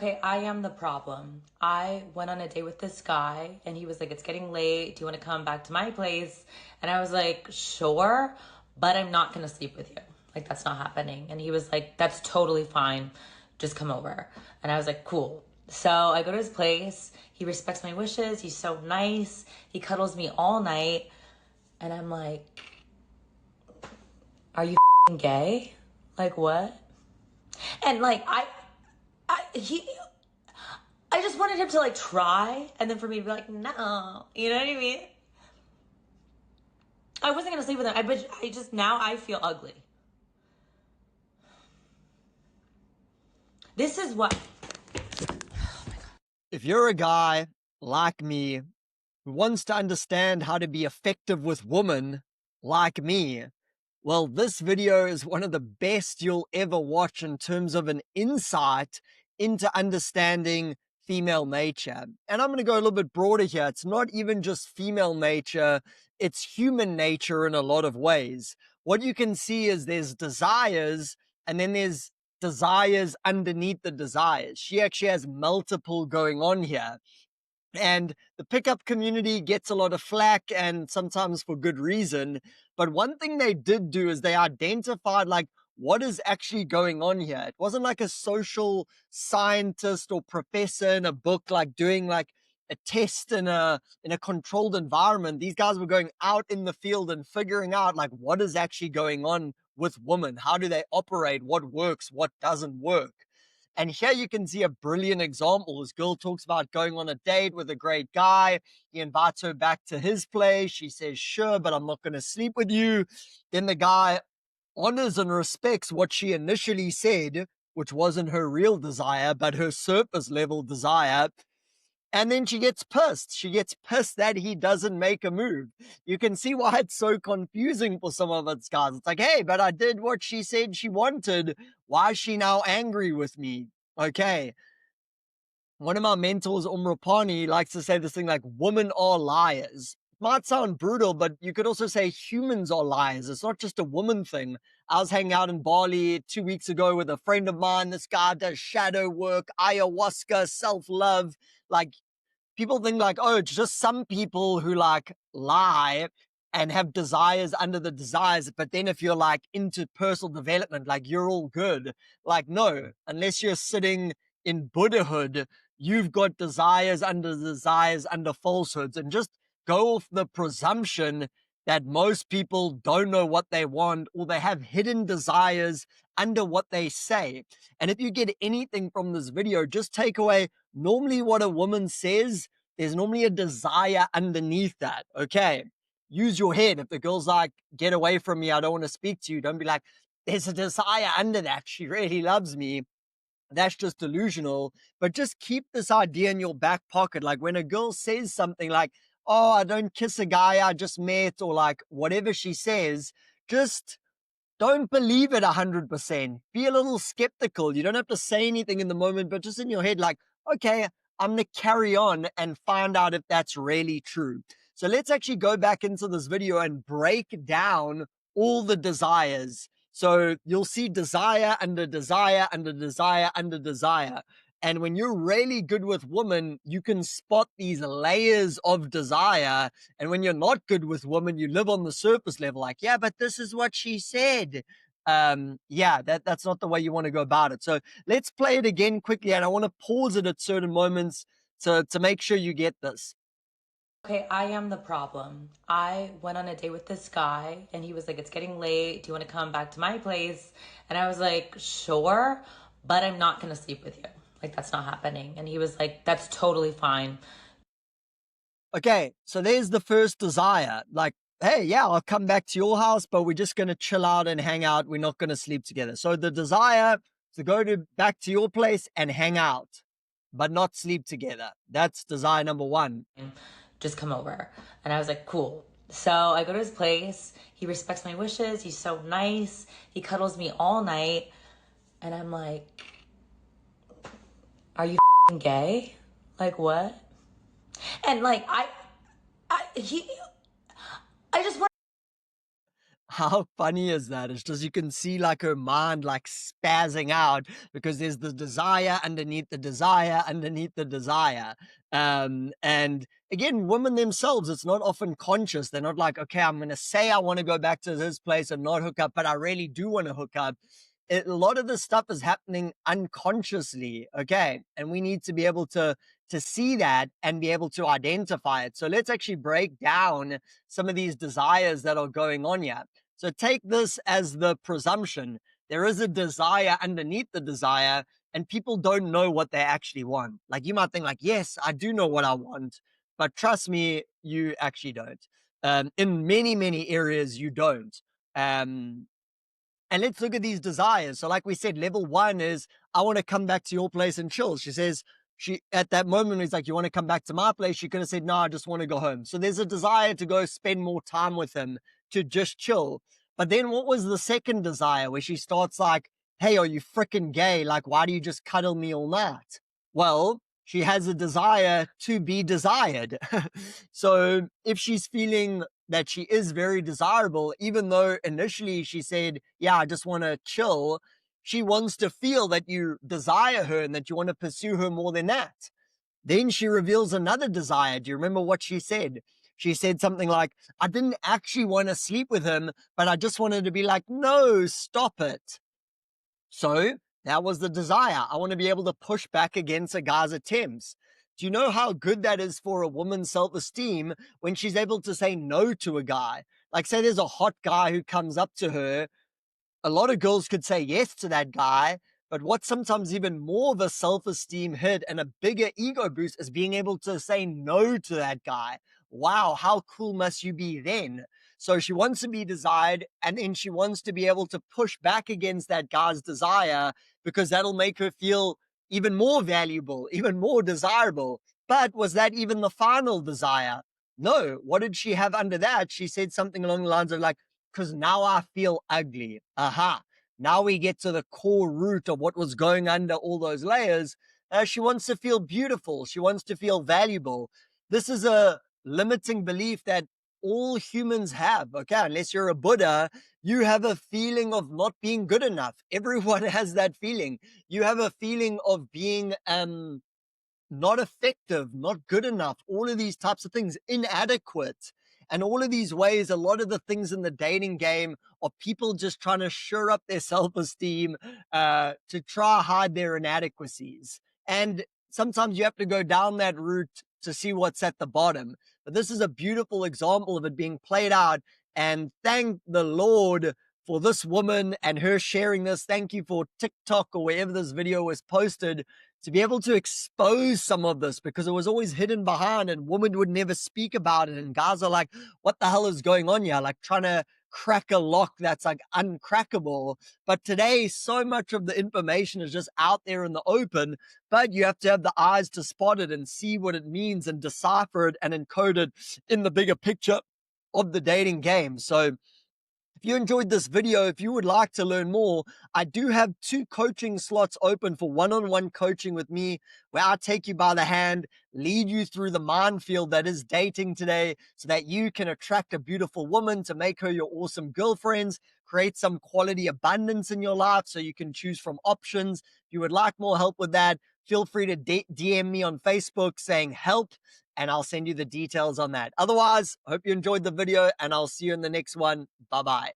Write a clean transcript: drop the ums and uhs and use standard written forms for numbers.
Okay, I am the problem. I went on a date with this guy and he was like, it's getting late. Do you want to come back to my place? And I was like, sure, but I'm not going to sleep with you. Like, that's not happening. And he was like, that's totally fine. Just come over. And I was like, cool. So I go to his place. He respects my wishes. He's so nice. He cuddles me all night. And I'm like, are you gay? Like, what? And like, I just wanted him to like try and then for me to be like, no, you know what I mean? I wasn't gonna sleep with him. Now I feel ugly. This is what. If you're a guy like me who wants to understand how to be effective with women like me, well, this video is one of the best you'll ever watch in terms of an insight into understanding female nature. And I'm going to go a little bit broader here. It's not even just female nature, it's human nature in a lot of ways. What you can see is there's desires, and then there's desires underneath the desires. She actually has multiple going on here. And the pickup community gets a lot of flack, and sometimes for good reason. But one thing they did do is they identified like what is actually going on here. It wasn't like a social scientist or professor in a book like doing like a test in a controlled environment. These guys were going out in the field and figuring out like what is actually going on with women. How do they operate? What works? What doesn't work? And here you can see a brilliant example. This girl talks about going on a date with a great guy. He invites her back to his place. She says, sure, but I'm not going to sleep with you. Then the guy honors and respects what she initially said, which wasn't her real desire, but her surface level desire. And then she gets pissed. She gets pissed that he doesn't make a move. You can see why it's so confusing for some of its guys. It's like, hey, but I did what she said she wanted. Why is she now angry with me? Okay. One of my mentors, Umrapani, likes to say this thing like, women are liars. It might sound brutal, but you could also say humans are liars. It's not just a woman thing. I was hanging out in Bali 2 weeks ago with a friend of mine. This guy does shadow work, ayahuasca, self-love. Like, people think like, oh, it's just some people who like lie and have desires under the desires. But then if you're like into personal development, like you're all good. Like, no, unless you're sitting in Buddhahood, you've got desires under falsehoods. And just go off the presumption that most people don't know what they want, or they have hidden desires under what they say. And if you get anything from this video, just take away normally what a woman says, there's normally a desire underneath that. Okay. Use your head. If the girl's like, get away from me, I don't want to speak to you, don't be like, there's a desire under that. She really loves me. That's just delusional. But just keep this idea in your back pocket. Like when a girl says something like, oh, I don't kiss a guy I just met, or like whatever she says, just don't believe it 100%. Be a little skeptical. You don't have to say anything in the moment, but just in your head, like, okay, I'm going to carry on and find out if that's really true. So let's actually go back into this video and break down all the desires. So you'll see desire under desire under desire under desire. And when you're really good with women, you can spot these layers of desire. And when you're not good with women, you live on the surface level, like, yeah, but this is what she said. Yeah, that's not the way you want to go about it. So let's play it again quickly. And I want to pause it at certain moments to make sure you get this. Okay, I am the problem. I went on a date with this guy and he was like, it's getting late. Do you want to come back to my place? And I was like, sure, but I'm not going to sleep with you. Like, that's not happening. And he was like, that's totally fine. Okay, so there's the first desire. Like, hey, yeah, I'll come back to your house, but we're just going to chill out and hang out. We're not going to sleep together. So the desire to go back to your place and hang out, but not sleep together. That's desire number one. Just come over. And I was like, cool. So I go to his place. He respects my wishes. He's so nice. He cuddles me all night. And I'm like, are you gay? Like, what? And like, I just want. How funny is that? It's just you can see like her mind like spazzing out because there's the desire underneath the desire underneath the desire. And again, women themselves, it's not often conscious. They're not like, okay, I'm gonna say I want to go back to this place and not hook up, but I really do want to hook up. A lot of this stuff is happening unconsciously, okay, and we need to be able to see that and be able to identify it. So let's actually break down some of these desires that are going on here. So take this as the presumption. There is a desire underneath the desire, and people don't know what they actually want. Like you might think, like, yes, I do know what I want, but trust me, you actually don't. In many, many areas, you don't. Um, and let's look at these desires. So, like we said, level one is I want to come back to your place and chill. She says she at that moment he's like, you want to come back to my place? She could have said, no, I just want to go home. So there's a desire to go spend more time with him, to just chill. But then what was the second desire where she starts like, hey, are you freaking gay? Like, why do you just cuddle me all night? Well, she has a desire to be desired. So if she's feeling that she is very desirable, even though initially she said, yeah, I just want to chill, she wants to feel that you desire her and that you want to pursue her more than that. Then she reveals another desire. Do you remember what she said? She said something like, I didn't actually want to sleep with him, but I just wanted to be like, no, stop it. So that was the desire. I want to be able to push back against a guy's attempts. Do you know how good that is for a woman's self esteem when she's able to say no to a guy? Like, say there's a hot guy who comes up to her, a lot of girls could say yes to that guy, but what's sometimes even more of a self-esteem hit and a bigger ego boost is being able to say no to that guy. Wow, how cool must you be then? So she wants to be desired, and then she wants to be able to push back against that guy's desire because that'll make her feel even more valuable, even more desirable. But was that even the final desire? No. What did she have under that? She said something along the lines of like, because now I feel ugly. Aha. Now we get to the core root of what was going under all those layers. She wants to feel beautiful. She wants to feel valuable. This is a limiting belief that all humans have. Okay. Unless you're a Buddha, you have a feeling of not being good enough. Everyone has that feeling. You have a feeling of being, not effective, not good enough, all of these types of things, inadequate. And all of these ways, a lot of the things in the dating game are people just trying to shore up their self esteem, to try hide their inadequacies. And sometimes you have to go down that route to see what's at the bottom. But this is a beautiful example of it being played out. And thank the Lord for this woman and her sharing this. Thank you for TikTok or wherever this video was posted to be able to expose some of this because it was always hidden behind and women would never speak about it. And guys are like, what the hell is going on here? Like trying to crack a lock that's like uncrackable. But today, so much of the information is just out there in the open, but you have to have the eyes to spot it and see what it means and decipher it and encode it in the bigger picture of the dating game. So if you enjoyed this video, if you would like to learn more, I do have 2 coaching slots open for one-on-one coaching with me, where I take you by the hand, lead you through the minefield that is dating today so that you can attract a beautiful woman to make her your awesome girlfriends, create some quality abundance in your life so you can choose from options. If you would like more help with that, feel free to DM me on Facebook saying help, and I'll send you the details on that. Otherwise, I hope you enjoyed the video and I'll see you in the next one. Bye bye.